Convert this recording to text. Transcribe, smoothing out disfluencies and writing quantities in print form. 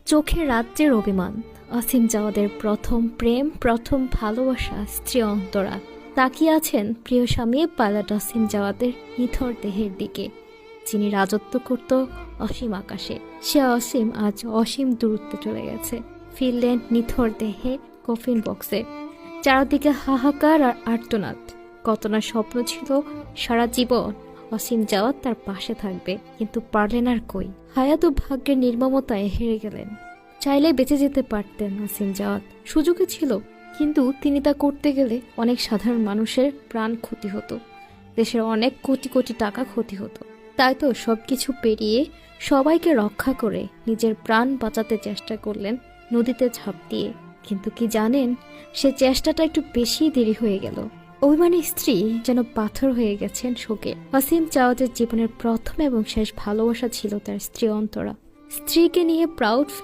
চোখে রাজ্যের অভিমান, অসীম জাওয়াদের প্রথম প্রেম, প্রথম ভালোবাসা স্ত্রী অন্তরা তাকিয়ে আছেন প্রিয় স্বামী পাইলট অসীম জাওয়াদের নিথর দেহের দিকে, যিনি রাজত্ব করত অসীম আকাশে। সে অসীম আজ অসীম দূরত্বে চলে গেছে, ফিরলেন নিথর দেহে কফিন বক্সে। চারদিকে হাহাকার আর আর্তনাদ। কত না স্বপ্ন ছিল সারা জীবন অসীম জাওয়াত তার পাশে থাকবে, কিন্তু পারলেন আর কই। হায়াত ও ভাগ্যের নির্মমতায় হেরে গেলেন। চাইলে বেঁচে যেতে পারতেন অসীম জাওয়াত, সুযোগই ছিল, কিন্তু তিনি তা করতে গেলে অনেক সাধারণ মানুষের প্রাণ ক্ষতি হতো, দেশের অনেক কোটি কোটি টাকা ক্ষতি হতো। তাই তো সবকিছু পেরিয়ে সবাইকে রক্ষা করে নিজের প্রাণ বাঁচাতে চেষ্টা করলেন নদীতে ঝাঁপ দিয়ে। কিন্তু কি জানেন, সে চেষ্টাটা একটু বেশি দেরি হয়ে গেল। অভিমানী স্ত্রী যেন পাথর হয়ে গেছেন শোকে। অসীম জাওয়াতের জীবনের প্রথম এবং শেষ ভালোবাসা ছিল তার স্ত্রী অন্তরা। স্ত্রীকে নিয়ে প্রাউড